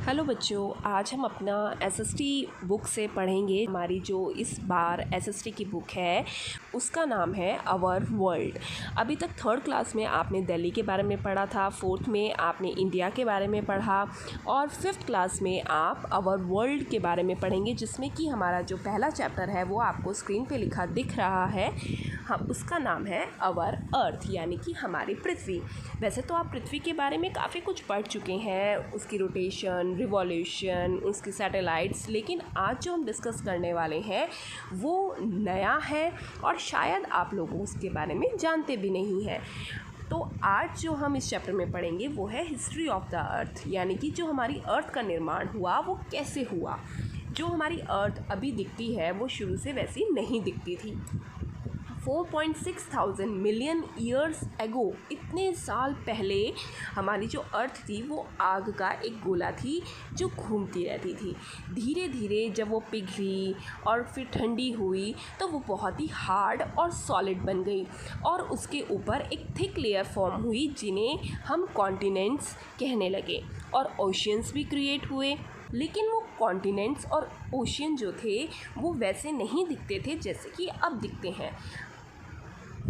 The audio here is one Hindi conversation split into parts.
हेलो बच्चों, आज हम अपना एसएसटी बुक से पढ़ेंगे। हमारी जो इस बार एसएसटी की बुक है उसका नाम है आवर वर्ल्ड। अभी तक थर्ड क्लास में आपने दिल्ली के बारे में पढ़ा था, फोर्थ में आपने इंडिया के बारे में पढ़ा और फिफ्थ क्लास में आप आवर वर्ल्ड के बारे में पढ़ेंगे, जिसमें कि हमारा जो पहला चैप्टर है वो आपको स्क्रीन पे लिखा दिख रहा है। हम उसका नाम है आवर अर्थ, यानी कि हमारी पृथ्वी। वैसे तो आप पृथ्वी के बारे में काफ़ी कुछ पढ़ चुके हैं, उसकी रोटेशन, रिवॉल्यूशन, उसकी सैटेलाइट्स, लेकिन आज जो हम डिस्कस करने वाले हैं वो नया है और शायद आप लोग उसके बारे में जानते भी नहीं हैं। तो आज जो हम इस चैप्टर में पढ़ेंगे वो है हिस्ट्री ऑफ द अर्थ, यानी कि जो हमारी अर्थ का निर्माण हुआ वो कैसे हुआ। जो हमारी अर्थ अभी दिखती है वो शुरू से वैसी नहीं दिखती थी। 4.6 थाउजेंड मिलियन ईयर्स एगो, इतने साल पहले हमारी जो अर्थ थी वो आग का एक गोला थी जो घूमती रहती थी। धीरे धीरे जब वो पिघली और फिर ठंडी हुई तो वो बहुत ही हार्ड और सॉलिड बन गई और उसके ऊपर एक थिक लेयर फॉर्म हुई जिन्हें हम कॉन्टिनेंट्स कहने लगे और ओशियंस भी क्रिएट हुए। लेकिन वो कॉन्टिनेंट्स और ओशियन जो थे वो वैसे नहीं दिखते थे जैसे कि अब दिखते हैं।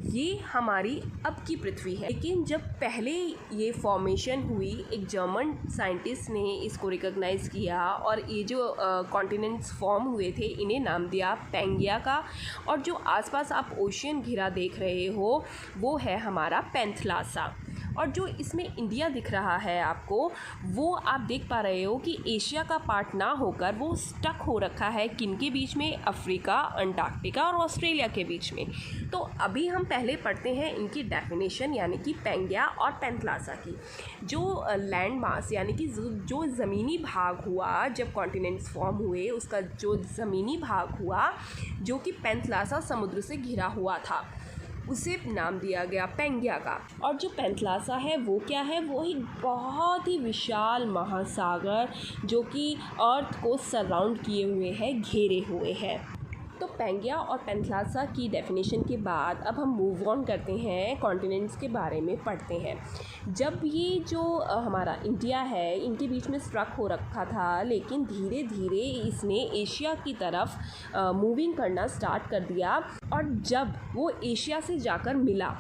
ये हमारी अब की पृथ्वी है, लेकिन जब पहले ये फॉर्मेशन हुई, एक जर्मन साइंटिस्ट ने इसको रिकॉग्नाइज़ किया और ये जो कॉन्टिनेंट्स फॉर्म हुए थे इन्हें नाम दिया पैंगिया का। और जो आसपास आप ओशियन घिरा देख रहे हो वो है हमारा पैंथलासा। और जो इसमें इंडिया दिख रहा है आपको, वो आप देख पा रहे हो कि एशिया का पार्ट ना होकर वो स्टक हो रखा है किनके बीच में, अफ्रीका, अंटार्कटिका और ऑस्ट्रेलिया के बीच में। तो अभी हम पहले पढ़ते हैं इनकी डेफिनेशन, यानी कि पैंगिया और पैंथलासा की। जो लैंड मास यानी कि जो ज़मीनी भाग हुआ जब कॉन्टिनेंट्स फॉर्म हुए, उसका जो ज़मीनी भाग हुआ जो कि पैंथलासा समुद्र से घिरा हुआ था, उसे नाम दिया गया पैंगिया का। और जो पैंथलासा है वो क्या है, वो एक बहुत ही विशाल महासागर जो कि अर्थ को सराउंड किए हुए है, घेरे हुए है। तो पैंगिया और पैंथलासा की डेफिनेशन के बाद अब हम मूव ऑन करते हैं, कॉन्टिनेंट्स के बारे में पढ़ते हैं। जब ये जो हमारा इंडिया है इनके बीच में स्ट्रक हो रखा था, लेकिन धीरे धीरे इसने एशिया की तरफ मूविंग करना स्टार्ट कर दिया। और जब वो एशिया से जाकर मिला,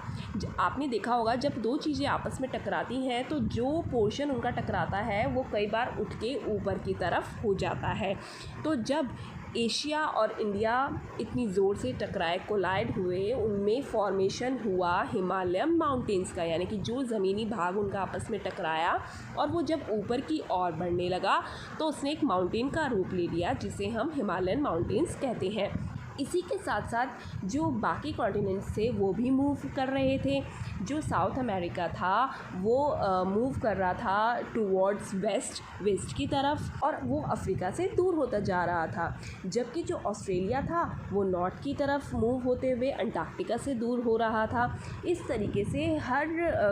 आपने देखा होगा जब दो चीज़ें आपस में टकराती हैं तो जो पोर्शन उनका टकराता है वो कई बार उठ के ऊपर की तरफ हो जाता है। तो जब एशिया और इंडिया इतनी ज़ोर से टकराए, कोलाइड हुए, उनमें फॉर्मेशन हुआ हिमालयन माउंटेन्स का, यानी कि जो ज़मीनी भाग उनका आपस में टकराया और वो जब ऊपर की ओर बढ़ने लगा तो उसने एक माउंटेन का रूप ले लिया जिसे हम हिमालयन माउंटेन्स कहते हैं। इसी के साथ साथ जो बाकी कॉन्टिनेंट्स थे वो भी मूव कर रहे थे। जो साउथ अमेरिका था वो मूव कर रहा था टूवर्ड्स वेस्ट की तरफ और वो अफ्रीका से दूर होता जा रहा था, जबकि जो ऑस्ट्रेलिया था वो नॉर्थ की तरफ मूव होते हुए अंटार्कटिका से दूर हो रहा था। इस तरीके से हर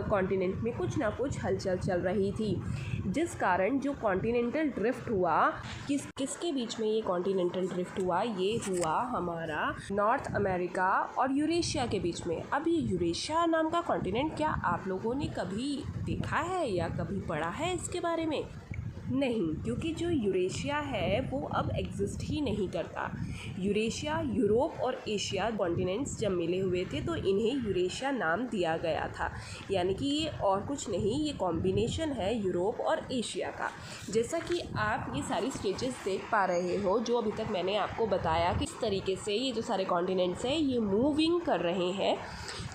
कॉन्टिनेंट में कुछ ना कुछ हलचल चल रही थी, जिस कारण जो कॉन्टिनेंटल ड्रिफ्ट हुआ, किसके बीच में ये कॉन्टिनेंटल ड्रिफ्ट हुआ, ये हुआ हमारा नॉर्थ अमेरिका और यूरेशिया के बीच में। अब ये यूरेशिया नाम का कॉन्टिनेंट क्या आप लोगों ने कभी देखा है या कभी पढ़ा है इसके बारे में? नहीं, क्योंकि जो यूरेशिया है वो अब एग्जिस्ट ही नहीं करता। यूरेशिया, यूरोप और एशिया कॉन्टिनेंट्स जब मिले हुए थे तो इन्हें यूरेशिया नाम दिया गया था, यानी कि ये और कुछ नहीं, ये कॉम्बिनेशन है यूरोप और एशिया का। जैसा कि आप ये सारी स्टेजेस देख पा रहे हो जो अभी तक मैंने आपको बताया कि इस तरीके से ये जो सारे कॉन्टिनेंट्स हैं ये मूविंग कर रहे हैं।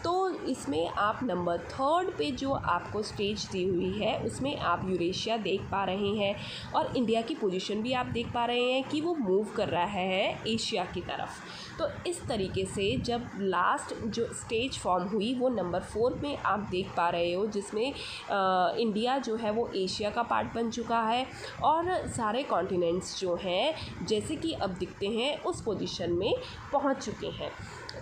तो इसमें आप नंबर 3 पे जो आपको स्टेज दी हुई है उसमें आप यूरेशिया देख पा रहे हैं और इंडिया की पोजीशन भी आप देख पा रहे हैं कि वो मूव कर रहा है एशिया की तरफ। तो इस तरीके से जब लास्ट जो स्टेज फॉर्म हुई वो नंबर 4 में आप देख पा रहे हो, जिसमें इंडिया जो है वो एशिया का पार्ट बन चुका है और सारे कॉन्टिनेंट्स जो हैं जैसे कि अब दिखते हैं उस पोजीशन में पहुंच चुके हैं।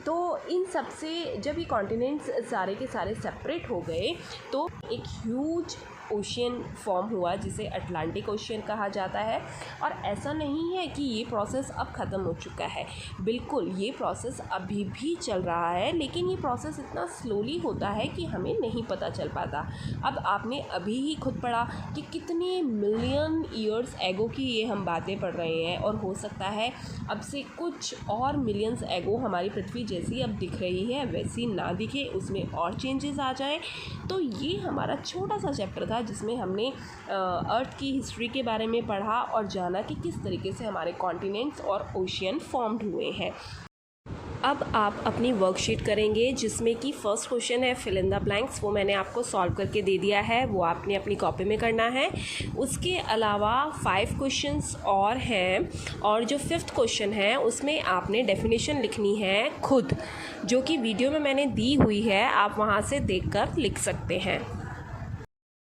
तो इन सब से जब ये कॉन्टिनेंट्स सारे के सारे सेपरेट हो गए तो एक ह्यूज ओशियन फॉर्म हुआ जिसे अटलांटिक ओशियन कहा जाता है। और ऐसा नहीं है कि ये प्रोसेस अब ख़त्म हो चुका है, बिल्कुल ये प्रोसेस अभी भी चल रहा है, लेकिन ये प्रोसेस इतना स्लोली होता है कि हमें नहीं पता चल पाता। अब आपने अभी ही खुद पढ़ा कि कितने मिलियन ईयर्स एगो की ये हम बातें पढ़ रहे हैं, और हो सकता है अब से कुछ और मिलियंस एगो हमारी पृथ्वी जैसी अब दिख रही है वैसी ना दिखे, उसमें और चेंजेस आ जाए। तो ये हमारा छोटा सा चैप्टर था जिसमें हमने अर्थ की हिस्ट्री के बारे में पढ़ा और जाना कि किस तरीके से हमारे कॉन्टिनेंट्स और ओशियन फॉर्म्ड हुए हैं। अब आप अपनी वर्कशीट करेंगे जिसमें कि फ़र्स्ट क्वेश्चन है फिल इन द ब्लैंक्स, वो मैंने आपको सॉल्व करके दे दिया है, वो आपने अपनी कॉपी में करना है। उसके अलावा 5 क्वेश्चंस और हैं, और जो 5th क्वेश्चन है उसमें आपने डेफिनेशन लिखनी है खुद, जो कि वीडियो में मैंने दी हुई है, आप वहाँ से देखकर लिख सकते हैं।